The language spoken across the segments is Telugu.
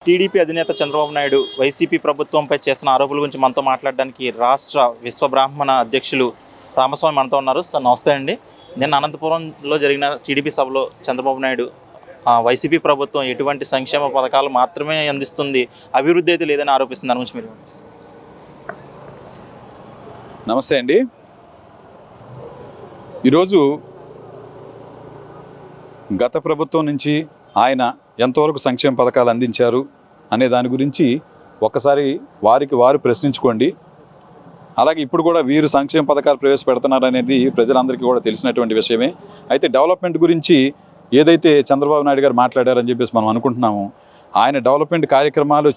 టీడీపీ అధినేత చంద్రబాబు నాయుడు వైసీపీ ప్రభుత్వంపై చేస్తున్న ఆరోపణల గురించి మనతో మాట్లాడడానికి రాష్ట్ర విశ్వబ్రాహ్మణ అధ్యక్షులు రామస్వామి మనతో ఉన్నారు. సార్ నమస్తే అండి. నిన్న అనంతపురంలో జరిగిన టీడీపీ సభలో చంద్రబాబు నాయుడు వైసీపీ ప్రభుత్వం ఎటువంటి సంక్షేమ పథకాలు మాత్రమే అందిస్తుంది, అభివృద్ధి అయితే లేదని ఆరోపిస్తుంది. దాని గురించి మీరు నమస్తే అండి. ఈరోజు గత ప్రభుత్వం నుంచి ఆయన ఎంతవరకు సంక్షేమ పథకాలు అందించారు అనే దాని గురించి ఒక్కసారి వారికి వారు ప్రశ్నించుకోండి. అలాగే ఇప్పుడు కూడా వీరు సంక్షేమ పథకాలు ప్రవేశపెడుతున్నారు అనేది ప్రజలందరికీ కూడా తెలిసినటువంటి విషయమే. అయితే డెవలప్మెంట్ గురించి ఏదైతే చంద్రబాబు నాయుడు గారు మాట్లాడారని చెప్పేసి మనం అనుకుంటున్నాము, ఆయన డెవలప్మెంట్ కార్యక్రమాలు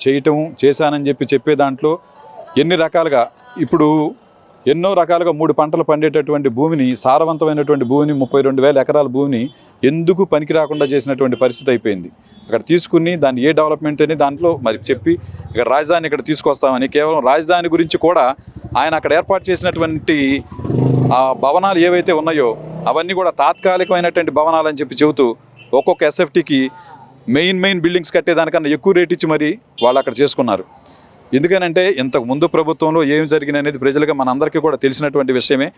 చేశానని చెప్పే దాంట్లో ఎన్ని రకాలుగా ఇప్పుడు ఎన్నో రకాలుగా 3 పంటలు పండేటటువంటి భూమిని, సారవంతమైనటువంటి భూమిని, 32,000 ఎకరాల భూమిని ఎందుకు పనికి రాకుండా చేసినటువంటి పరిస్థితి అయిపోయింది. అక్కడ తీసుకుని దాన్ని ఏ డెవలప్మెంట్ అని దాంట్లో మరి చెప్పి ఇక్కడ రాజధాని ఇక్కడ తీసుకొస్తామని, కేవలం రాజధాని గురించి కూడా ఆయన అక్కడ ఏర్పాటు చేసినటువంటి ఆ భవనాలు ఏవైతే ఉన్నాయో అవన్నీ కూడా తాత్కాలికమైనటువంటి భవనాలు అని చెబుతూ ఒక్కొక్క ఎస్ఎఫ్టీకి మెయిన్ బిల్డింగ్స్ కట్టేదానికన్నా ఎక్కువ రేట్ ఇచ్చి మరి వాళ్ళు అక్కడ చేసుకున్నారు. ఎందుకనంటే ఇంతకు ముందు ప్రభుత్వంలో ఏం జరిగింది అనేది ప్రజలుగా మనందరికీ కూడా తెలిసినటువంటి విషయమే.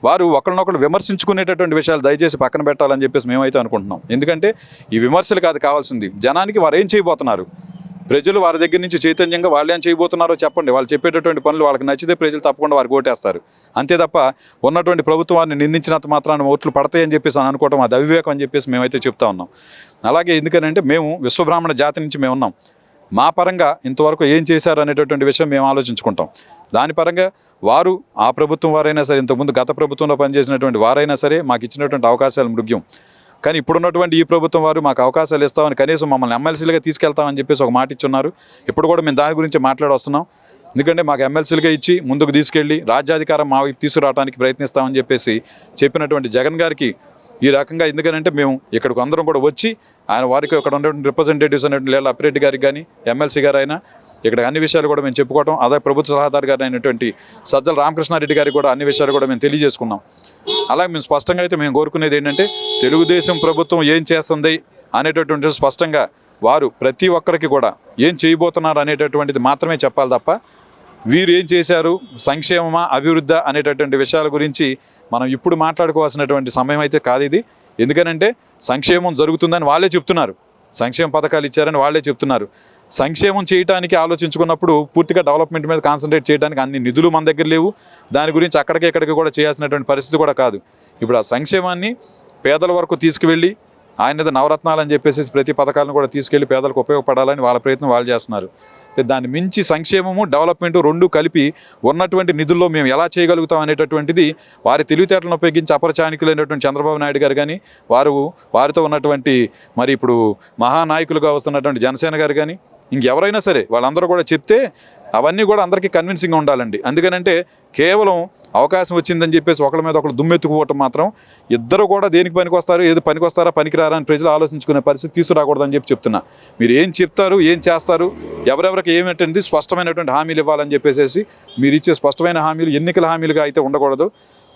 వారు ఒకరినొకరు విమర్శించుకునేటటువంటి విషయాలు దయచేసి పక్కన పెట్టాలని చెప్పేసి మేమైతే అనుకుంటున్నాం. ఎందుకంటే ఈ విమర్శలు కాదు కావాల్సింది, జనానికి వారు ఏం చేయబోతున్నారు, ప్రజలు వారి దగ్గర నుంచి చైతన్యంగా వాళ్ళు ఏం చేయబోతున్నారో చెప్పండి. వాళ్ళు చెప్పేటటువంటి పనులు వాళ్ళకి నచ్చితే ప్రజలు తప్పకుండా వారికి ఓటేస్తారు. అంతే తప్ప ఉన్నటువంటి ప్రభుత్వం వారిని నిందించినంత మాత్రాన్ని ఓట్లు పడతాయని చెప్పేసి అని అనుకోవడం అది అవివేకం అని చెప్పేసి మేమైతే చెప్తా ఉన్నాం. అలాగే ఎందుకనంటే మేము విశ్వబ్రాహ్మణ జాతి నుంచి మేము ఉన్నాం. మా పరంగా ఇంతవరకు ఏం చేశారు అనేటటువంటి విషయం మేము ఆలోచించుకుంటాం. దాని పరంగా వారు ఆ ప్రభుత్వం వారైనా సరే, ఇంతకుముందు గత ప్రభుత్వంలో పనిచేసినటువంటి వారైనా సరే మాకు ఇచ్చినటువంటి అవకాశాలు మృగ్యం. కానీ ఇప్పుడున్నటువంటి ఈ ప్రభుత్వం వారు మాకు అవకాశాలు ఇస్తామని, కనీసం మమ్మల్ని ఎమ్మెల్సీలుగా తీసుకెళ్తామని చెప్పేసి ఒక మాట ఇచ్చున్నారు. ఇప్పుడు కూడా మేము దాని గురించి మాట్లాడొస్తున్నాం. ఎందుకంటే మాకు ఎమ్మెల్సీలుగా ఇచ్చి ముందుకు తీసుకెళ్ళి రాజ్యాధికారం మా వైపు తీసుకురావడానికి ప్రయత్నిస్తామని చెప్పేసి చెప్పినటువంటి జగన్ గారికి ఈ రకంగా, ఎందుకనంటే మేము ఇక్కడికి అందరం కూడా వచ్చి ఆయన వారికి ఇక్కడ ఉన్నటువంటి రిప్రజెంటేటివ్స్ అనేటువంటి లేళ్ళ అప్పిరెడ్డి గారికి కానీ, ఎమ్మెల్సీ గారు అయినా ఇక్కడ అన్ని విషయాలు కూడా మేము చెప్పుకోవటం, అదే ప్రభుత్వ సలహాదారు గారు అయినటువంటి సజ్జల రామకృష్ణారెడ్డి గారికి కూడా అన్ని విషయాలు కూడా మేము తెలియజేసుకున్నాం. అలాగే మేము స్పష్టంగా అయితే మేము కోరుకునేది ఏంటంటే, తెలుగుదేశం ప్రభుత్వం ఏం చేస్తుంది అనేటటువంటి స్పష్టంగా వారు ప్రతి ఒక్కరికి కూడా ఏం చేయబోతున్నారు అనేటటువంటిది మాత్రమే చెప్పాలి తప్ప వీరు ఏం చేశారు, సంక్షేమమా అభివృద్ధి అనేటటువంటి విషయాల గురించి మనం ఇప్పుడు మాట్లాడుకోవాల్సినటువంటి సమయం అయితే కాదు ఇది. ఎందుకనంటే సంక్షేమం జరుగుతుందని వాళ్ళే చెప్తున్నారు, సంక్షేమ పథకాలు ఇచ్చారని వాళ్ళే చెప్తున్నారు. సంక్షేమం చేయడానికి ఆలోచించుకున్నప్పుడు పూర్తిగా డెవలప్మెంట్ మీద కాన్సన్ట్రేట్ చేయడానికి అన్ని నిధులు మన దగ్గర లేవు. దాని గురించి అక్కడికి కూడా చేయాల్సినటువంటి పరిస్థితి కూడా కాదు. ఇప్పుడు ఆ సంక్షేమాన్ని పేదల వరకు తీసుకువెళ్ళి ఆయన నవరత్నాలు అని చెప్పేసి ప్రతి పథకాలను కూడా తీసుకెళ్లి పేదలకు ఉపయోగపడాలని వాళ్ళ ప్రయత్నం వాళ్ళు చేస్తున్నారు. దాన్ని మించి సంక్షేమము డెవలప్మెంట్ రెండు కలిపి ఉన్నటువంటి నిధుల్లో మేము ఎలా చేయగలుగుతాం అనేటటువంటిది వారి తెలివితేటలను ఉపయోగించి అపరచానికులైనటువంటి చంద్రబాబు నాయుడు గారు కానీ, వారితో ఉన్నటువంటి మరి ఇప్పుడు మహానాయకులుగా వస్తున్నటువంటి జనసేన గారు కానీ, ఇంకెవరైనా సరే వాళ్ళందరూ కూడా చెప్తే అవన్నీ కూడా అందరికీ కన్విన్సింగ్గా ఉండాలండి. అందుకనంటే కేవలం అవకాశం వచ్చిందని చెప్పేసి ఒకరి మీద ఒకరు దుమ్మెత్తుకుపోవటం మాత్రం, ఇద్దరు కూడా దేనికి పనికొస్తారు, ఏది పనికొస్తారా పనికిరారా అని ప్రజలు ఆలోచించుకునే పరిస్థితి తీసుకురాకూడదని చెప్తున్నా. మీరు ఏం చెప్తారు, ఏం చేస్తారు, ఎవరెవరికి ఏమిటంటే స్పష్టమైనటువంటి హామీలు ఇవ్వాలని చెప్పేసి మీరు ఇచ్చే స్పష్టమైన హామీలు ఎన్నికల హామీలుగా అయితే ఉండకూడదు.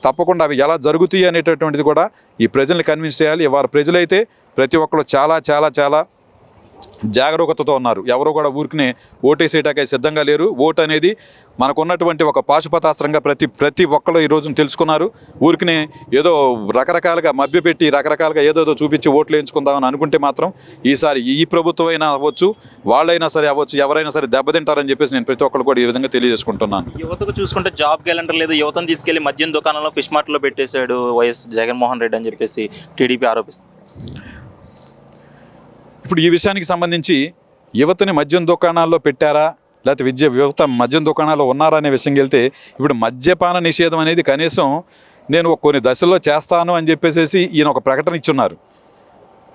తప్పకుండా అవి ఎలా జరుగుతాయి అనేటటువంటిది కూడా ఈ ప్రజల్ని కన్విన్స్ చేయాలి. వారు ప్రజలైతే ప్రతి ఒక్కరు చాలా చాలా చాలా జాగరూకతతో ఉన్నారు. ఎవరు కూడా ఊరికినే ఓటేసేటాకే సిద్ధంగా లేరు. ఓటు అనేది మనకున్నటువంటి ఒక పాశుపతాస్త్రంగా ప్రతి ఒక్కరు ఈ రోజున తెలుసుకున్నారు. ఊరికినే ఏదో రకరకాలుగా మభ్యపెట్టి రకరకాలుగా ఏదో చూపించి ఓట్లు వేయించుకుందామని అనుకుంటే మాత్రం ఈసారి ఈ ప్రభుత్వం అయినా అవ్వచ్చు, వాళ్ళైనా సరే అవ్వచ్చు, ఎవరైనా సరే దెబ్బతింటారని చెప్పేసి నేను ప్రతి ఒక్కరు కూడా ఈ విధంగా తెలియజేసుకుంటున్నాను. యువతకు చూసుకుంటే జాబ్ క్యాలెండర్ లేదు, యువతను తీసుకెళ్లి మద్యం దుకాణంలో ఫిష్ మార్ట్లో పెట్టేశాడు వైఎస్ జగన్మోహన్ రెడ్డి అని చెప్పేసి టీడీపీ ఆరోపిస్తుంది. ఇప్పుడు ఈ విషయానికి సంబంధించి యువతని మద్యం దుకాణాల్లో పెట్టారా, లేకపోతే యువత మద్యం దుకాణాల్లో ఉన్నారా అనే విషయం వెళ్తే, ఇప్పుడు మద్యపాన నిషేధం అనేది కనీసం నేను కొన్ని దశల్లో చేస్తాను అని చెప్పేసి ఈయన ఒక ప్రకటన ఇచ్చున్నారు.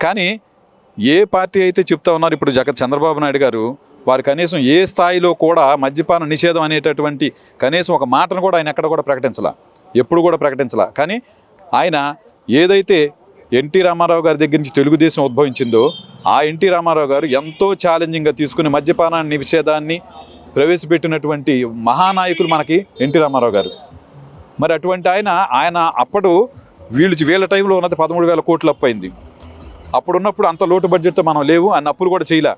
కానీ ఏ పార్టీ అయితే చెప్తా ఉన్నారు ఇప్పుడు చంద్రబాబు నాయుడు గారు, వారు కనీసం ఏ స్థాయిలో కూడా మద్యపాన నిషేధం అనేటటువంటి కనీసం ఒక మాటను కూడా ఆయన ఎక్కడ కూడా ప్రకటించలా, ఎప్పుడు కూడా ప్రకటించలా. కానీ ఆయన ఏదైతే ఎన్టీ రామారావు గారి దగ్గర నుంచి తెలుగుదేశం ఉద్భవించిందో ఆ ఎన్టీ రామారావు గారు ఎంతో ఛాలెంజింగ్గా తీసుకుని మద్యపాన నిషేధాన్ని ప్రవేశపెట్టినటువంటి మహానాయకులు మనకి ఎన్టీ రామారావు గారు. మరి అటువంటి ఆయన అప్పుడు వీళ్ళ టైంలో ఉన్నది 13,000 కోట్లు అప్పు అయింది. అప్పుడున్నప్పుడు అంత లోటు బడ్జెట్తో మనం లేవు, అన్న అప్పులు కూడా చేయలే.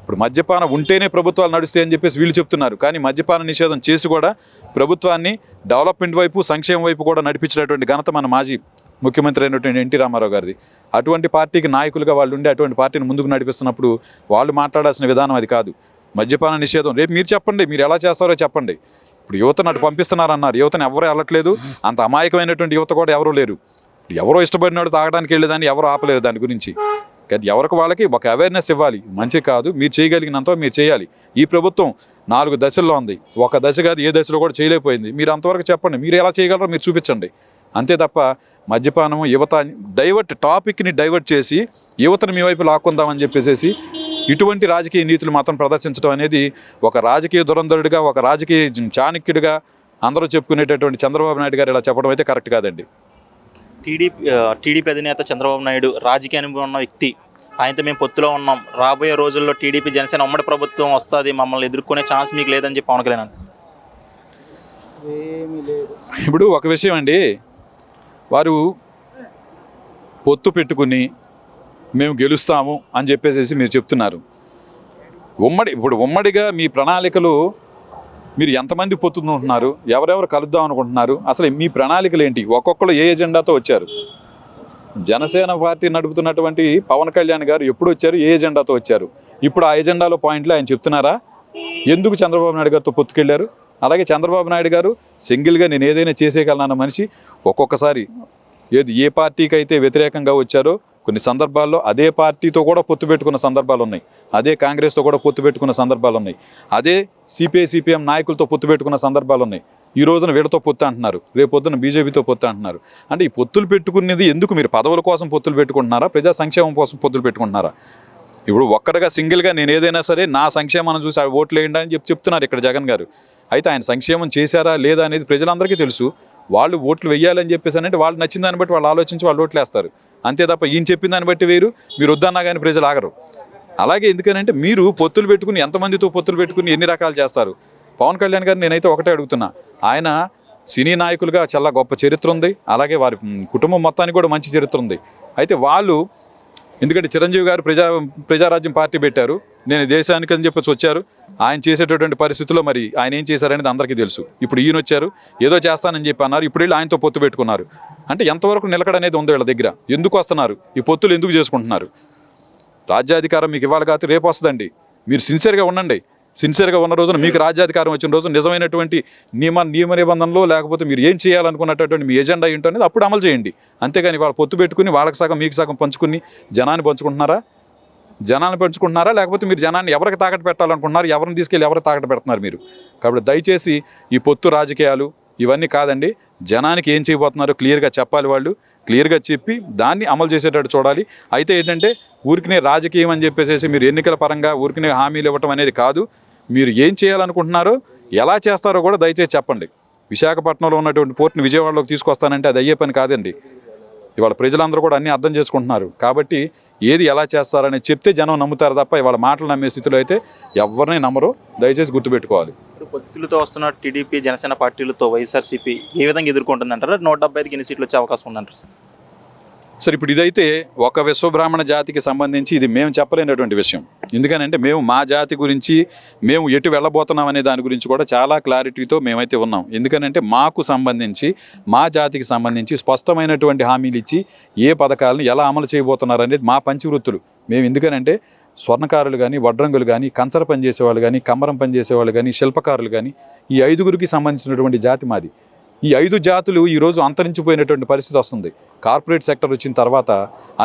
ఇప్పుడు మద్యపానం ఉంటేనే ప్రభుత్వాలు నడుస్తాయని చెప్పేసి వీళ్ళు చెప్తున్నారు. కానీ మద్యపాన నిషేధం చేసి కూడా ప్రభుత్వాన్ని డెవలప్మెంట్ వైపు, సంక్షేమం వైపు కూడా నడిపించినటువంటి ఘనత మన మాజీ ముఖ్యమంత్రి అయినటువంటి ఎన్టీ రామారావు గారిది. అటువంటి పార్టీకి నాయకులుగా వాళ్ళు ఉండి అటువంటి పార్టీని ముందుకు నడిపిస్తున్నప్పుడు వాళ్ళు మాట్లాడాల్సిన విధానం అది కాదు. మద్యపాన నిషేధం రేపు మీరు చెప్పండి, మీరు ఎలా చేస్తారో చెప్పండి. ఇప్పుడు యువతను అటు పంపిస్తున్నారన్నారు, యువతను ఎవరు వెళ్ళట్లేదు, అంత అమాయకమైనటువంటి యువత కూడా ఎవరూ లేరు. ఎవరో ఇష్టపడినోడు తాగడానికి వెళ్ళేదాన్ని ఎవరు ఆపలేరు. దాని గురించి ఎవరికి వాళ్ళకి ఒక అవేర్నెస్ ఇవ్వాలి. మంచి కాదు, మీరు చేయగలిగినంత మీరు చేయాలి. ఈ ప్రభుత్వం 4 దశల్లో ఉంది, ఒక దశ కాదు ఏ దశలో కూడా చేయలేకపోయింది. మీరు అంతవరకు చెప్పండి, మీరు ఎలా చేయగలరో మీరు చూపించండి. అంతే తప్ప మద్యపానం యువత టాపిక్ని డైవర్ట్ చేసి యువతను మీ వైపు లాక్కుందామని చెప్పేసి ఇటువంటి రాజకీయ నీతులు మాత్రం ప్రదర్శించడం అనేది ఒక రాజకీయ దురంధరుడిగా, ఒక రాజకీయ చాణక్యుడిగా అందరూ చెప్పుకునేటటువంటి చంద్రబాబు నాయుడు గారు ఇలా చెప్పడం అయితే కరెక్ట్ కాదండి. టీడీపీ అధినేత చంద్రబాబు నాయుడు రాజకీయ అనుభవం ఉన్న వ్యక్తి. ఆయనతో మేము పొత్తులో ఉన్నాం, రాబోయే రోజుల్లో టీడీపీ జనసేన ఉమ్మడి ప్రభుత్వం వస్తుంది, మమ్మల్ని ఎదుర్కొనే ఛాన్స్ మీకు లేదని చెప్పి పవన్ కళ్యాణ్. ఇప్పుడు ఒక విషయం అండి, వారు పొత్తు పెట్టుకుని మేము గెలుస్తాము అని చెప్పేసి మీరు చెప్తున్నారు. ఉమ్మడిగా మీ ప్రణాళికలు మీరు ఎంతమంది పొత్తుకుంటున్నారు, ఎవరెవరు కలుద్దాం అనుకుంటున్నారు, అసలు మీ ప్రణాళికలు ఏంటి? ఒక్కొక్కరు ఏ ఎజెండాతో వచ్చారు? జనసేన పార్టీ నడుపుతున్నటువంటి పవన్ కళ్యాణ్ గారు ఎప్పుడు వచ్చారు, ఏ ఎజెండాతో వచ్చారు? ఇప్పుడు ఆ ఎజెండాలో పాయింట్లు ఆయన చెప్తున్నారా? ఎందుకు చంద్రబాబు నాయుడు గారితో పొత్తుకెళ్ళారు? అలాగే చంద్రబాబు నాయుడు గారు సింగిల్గా నేను ఏదైనా చేసేయగలనన్న మనిషి ఒక్కొక్కసారి ఏ పార్టీకి అయితే వ్యతిరేకంగా వచ్చారో కొన్ని సందర్భాల్లో అదే పార్టీతో కూడా పొత్తు పెట్టుకున్న సందర్భాలు ఉన్నాయి, అదే కాంగ్రెస్తో కూడా పొత్తు పెట్టుకున్న సందర్భాలు ఉన్నాయి, అదే సిపిఐ-సిపిఎం నాయకులతో పొత్తు పెట్టుకున్న సందర్భాలు ఉన్నాయి. ఈ రోజున వీళ్ళతో పొత్తు అంటున్నారు, రేపు పొద్దున బీజేపీతో పొత్తు అంటున్నారు. అంటే ఈ పొత్తులు పెట్టుకునేది ఎందుకు? మీరు పదవుల కోసం పొత్తులు పెట్టుకుంటున్నారా, ప్రజా సంక్షేమం కోసం పొత్తులు పెట్టుకుంటున్నారా? ఇప్పుడు ఒక్కడగా సింగిల్గా నేను ఏదైనా సరే నా సంక్షేమాన్ని చూసి ఓట్లు వేయండి అని చెప్తున్నారు ఇక్కడ జగన్ గారు. అయితే ఆయన సంక్షేమం చేశారా లేదా అనేది ప్రజలందరికీ తెలుసు. వాళ్ళు ఓట్లు వేయాలని చెప్పేసి అంటే వాళ్ళు నచ్చిన దాన్ని బట్టి వాళ్ళు ఆలోచించి వాళ్ళు ఓట్లు వేస్తారు. అంతే తప్ప ఈయన చెప్పిన దాన్ని బట్టి వేరు, మీరు వద్దన్నా కానీ ప్రజలు ఆగరు. అలాగే ఎందుకనంటే మీరు పొత్తులు పెట్టుకుని ఎంతమందితో పొత్తులు పెట్టుకుని ఎన్ని రకాలు చేస్తారు? పవన్ కళ్యాణ్ గారిని నేనైతే ఒకటే అడుగుతున్నా, ఆయన సినీ నాయకులుగా చాలా గొప్ప చరిత్ర ఉంది, అలాగే వారి కుటుంబం మొత్తానికి కూడా మంచి చరిత్ర ఉంది. అయితే వాళ్ళు ఎందుకంటే చిరంజీవి గారు ప్రజారాజ్యం పార్టీ పెట్టారు, నేను దేశానికి అని చెప్పేసి వచ్చారు. ఆయన చేసేటటువంటి పరిస్థితుల్లో మరి ఆయన ఏం చేశారనేది అందరికీ తెలుసు. ఇప్పుడు ఈయన వచ్చారు, ఏదో చేస్తానని చెప్పి అన్నారు, ఇప్పుడు వీళ్ళు ఆయనతో పొత్తు పెట్టుకున్నారు. అంటే ఎంతవరకు నిలకడనేది ఉందో వీళ్ళ దగ్గర? ఎందుకు వస్తున్నారు ఈ పొత్తులు, ఎందుకు చేసుకుంటున్నారు? రాజ్యాధికారం మీకు ఇవ్వాలి కాదు రేపు వస్తుందండి. మీరు సిన్సియర్గా ఉండండి. సిన్సియర్గా ఉన్న రోజున మీకు రాజ్యాధికారం వచ్చిన రోజు నిజమైనటువంటి నియమ నిబంధనలు లేకపోతే మీరు ఏం చేయాలనుకున్నటువంటి మీ ఎజెండా ఏంటో అనేది అప్పుడు అమలు చేయండి. అంతేగాని వాళ్ళు పొత్తు పెట్టుకుని వాళ్ళకి సగం మీకు సగం పంచుకుని జనాన్ని పంచుకుంటున్నారా లేకపోతే మీరు జనాన్ని ఎవరికి తాకట్టు పెట్టాలనుకుంటున్నారు, ఎవరిని తీసుకెళ్ళి ఎవరికి తాకట్టు పెడుతున్నారు మీరు? కాబట్టి దయచేసి ఈ పొత్తు రాజకీయాలు ఇవన్నీ కాదండి. జనానికి ఏం చేయబోతున్నారో క్లియర్గా చెప్పాలి, వాళ్ళు క్లియర్గా చెప్పి దాన్ని అమలు చేసేటట్టు చూడాలి. అయితే ఏంటంటే ఊరికినే రాజకీయం అని చెప్పేసి మీరు ఎన్నికల పరంగా ఊరికినే హామీలు ఇవ్వటం అనేది కాదు. మీరు ఏం చేయాలనుకుంటున్నారో ఎలా చేస్తారో కూడా దయచేసి చెప్పండి. విశాఖపట్నంలో ఉన్నటువంటి పోర్టుని విజయవాడలోకి తీసుకొస్తానంటే అది అయ్యే పని కాదండి. ఇవాళ ప్రజలందరూ కూడా అన్నీ అర్థం చేసుకుంటున్నారు. కాబట్టి ఏది ఎలా చేస్తారని చెప్తే జనం నమ్ముతారు తప్ప ఇవాళ మాటలు నమ్మే స్థితిలో అయితే ఎవరిని నమ్మరు. దయచేసి గుర్తుపెట్టుకోవాలి. పొత్తులతో వస్తున్న టీడీపీ జనసేన పార్టీలతో వైఎస్ఆర్సీపీ ఏ విధంగా ఎదుర్కొంటుందంటారు? 175కి ఎన్ని సీట్లు వచ్చే అవకాశం ఉందంటారు సార్? సరే, ఇప్పుడు ఇదైతే ఒక విశ్వబ్రాహ్మణ జాతికి సంబంధించి ఇది మేము చెప్పలేనటువంటి విషయం. ఎందుకనంటే మేము మా జాతి గురించి మేము ఎటు వెళ్ళబోతున్నాం అనే దాని గురించి కూడా చాలా క్లారిటీతో మేమైతే ఉన్నాం. ఎందుకనంటే మాకు సంబంధించి మా జాతికి సంబంధించి స్పష్టమైనటువంటి హామీలు ఇచ్చి ఏ పథకాలను ఎలా అమలు చేయబోతున్నారు అనేది మా పంచవృత్తులు. మేము ఎందుకనంటే స్వర్ణకారులు కానీ, వడ్రంగులు కానీ, కంచర పని చేసేవాళ్ళు కానీ, కమ్మరం పని చేసేవాళ్ళు కానీ, శిల్పకారులు కానీ, ఈ 5గురికి సంబంధించినటువంటి జాతి మాది. ఈ 5 జాతులు ఈరోజు అంతరించిపోయినటువంటి పరిస్థితి వస్తుంది. కార్పొరేట్ సెక్టర్ వచ్చిన తర్వాత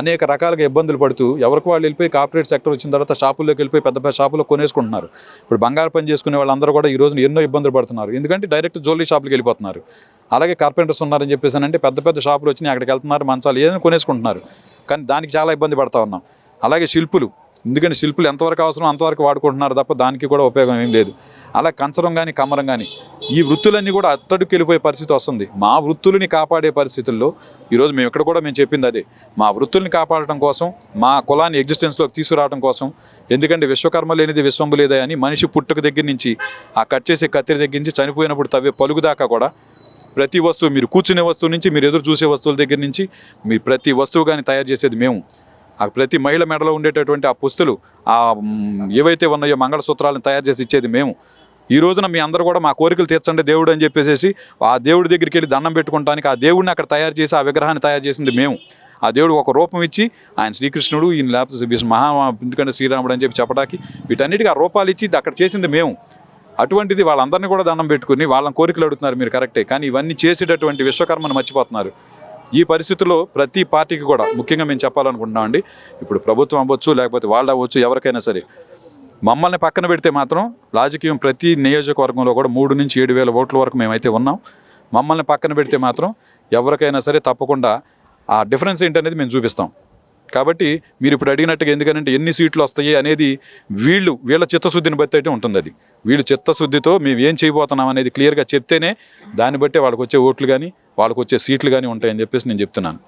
అనేక రకాలుగా ఇబ్బందులు పడుతూ ఎవరికి వాళ్ళు వెళ్ళిపోయి కార్పొరేట్ సెక్టర్ వచ్చిన తర్వాత షాపుల్లోకి వెళ్ళిపోయి పెద్ద పెద్ద షాపుల్లో కొనేసుకుంటున్నారు. ఇప్పుడు బంగారు పని చేసుకునే వాళ్ళందరూ కూడా ఈ రోజున ఎన్నో ఇబ్బందులు పడుతున్నారు. ఎందుకంటే డైరెక్ట్ జ్యువెలరీ షాపులకు వెళ్ళిపోతున్నారు. అలాగే కార్పెంటర్స్ ఉన్నారని చెప్పేసి అంటే పెద్ద పెద్ద షాపులు వచ్చినాయి, అక్కడికి వెళ్తున్నారు, మంచాలు ఏదైనా కొనేసుకుంటున్నారు. కానీ దానికి చాలా ఇబ్బంది పడుతూ ఉన్నాం. అలాగే శిల్పులు, ఎందుకంటే శిల్పులు ఎంతవరకు అవసరం అంతవరకు వాడుకుంటున్నారు తప్ప దానికి కూడా ఉపయోగం ఏం లేదు. అలా కంచరం కానీ, కమ్మరం కానీ, ఈ వృత్తులన్నీ కూడా అట్టడుకు వెళ్ళిపోయే పరిస్థితి వస్తుంది. మా వృత్తులని కాపాడే పరిస్థితుల్లో ఈరోజు మేము ఇక్కడ కూడా మేము చెప్పింది అదే. మా వృత్తుల్ని కాపాడటం కోసం, మా కులాన్ని ఎగ్జిస్టెన్స్లోకి తీసుకురావడం కోసం. ఎందుకంటే విశ్వకర్మ లేనిది విశ్వంబు లేదా అని మనిషి పుట్టుక దగ్గర నుంచి ఆ కట్ చేసే కత్తిరి దగ్గర నుంచి చనిపోయినప్పుడు తవ్వే పలుగు దాకా కూడా ప్రతి వస్తువు, మీరు కూర్చునే వస్తువు నుంచి మీరు ఎదురు చూసే వస్తువుల దగ్గర నుంచి మీరు ప్రతి వస్తువు కానీ తయారు చేసేది మేము. ఆ ప్రతి మహిళ మెడలో ఉండేటటువంటి ఆ పుస్తులు, ఏవైతే ఉన్నాయో మంగళసూత్రాలను తయారు చేసి ఇచ్చేది మేము. ఈ రోజున మీ అందరూ కూడా మా కోరికలు తీర్చండి దేవుడు అని చెప్పేసి ఆ దేవుడి దగ్గరికి వెళ్ళి దండం పెట్టుకోవడానికి ఆ దేవుడిని అక్కడ తయారు చేసి ఆ విగ్రహాన్ని తయారు చేసింది మేము. ఆ దేవుడు ఒక రూపం ఇచ్చి ఆయన శ్రీకృష్ణుడు, ఈయన లేకపోతే ఎందుకంటే శ్రీరాముడు అని చెప్పి చెప్పడానికి వీటన్నిటికీ ఆ రూపాలు ఇచ్చి అక్కడ చేసింది మేము. అటువంటిది వాళ్ళందరినీ కూడా దండం పెట్టుకుని వాళ్ళని కోరికలు అడుగుతున్నారు మీరు, కరెక్టే. కానీ ఇవన్నీ చేసేటటువంటి విశ్వకర్మను మర్చిపోతున్నారు. ఈ పరిస్థితుల్లో ప్రతి పార్టీకి కూడా ముఖ్యంగా మేము చెప్పాలనుకుంటున్నామండి, ఇప్పుడు ప్రభుత్వం అవ్వచ్చు లేకపోతే వాళ్ళు అవ్వచ్చు, ఎవరికైనా సరే మమ్మల్ని పక్కన పెడితే మాత్రం రాజకీయం ప్రతి నియోజకవర్గంలో కూడా 3 నుంచి 7,000 ఓట్ల వరకు మేమైతే ఉన్నాం. మమ్మల్ని పక్కన పెడితే మాత్రం ఎవరికైనా సరే తప్పకుండా ఆ డిఫరెన్స్ ఏంటనేది మేము చూపిస్తాం. కాబట్టి మీరు ఇప్పుడు అడిగినట్టుగా ఎందుకంటే ఎన్ని సీట్లు వస్తాయి అనేది వీళ్ళ చిత్తశుద్ధిని బట్టి అయితే ఉంటుంది. అది వీళ్ళు చిత్తశుద్ధితో మేము ఏం చేయబోతున్నాం అనేది క్లియర్గా చెప్తేనే దాన్ని బట్టే వాళ్ళకి వచ్చే ఓట్లు కానీ వాళ్ళకి వచ్చే సీట్లు కానీ ఉంటాయని చెప్పేసి నేను చెప్తున్నాను.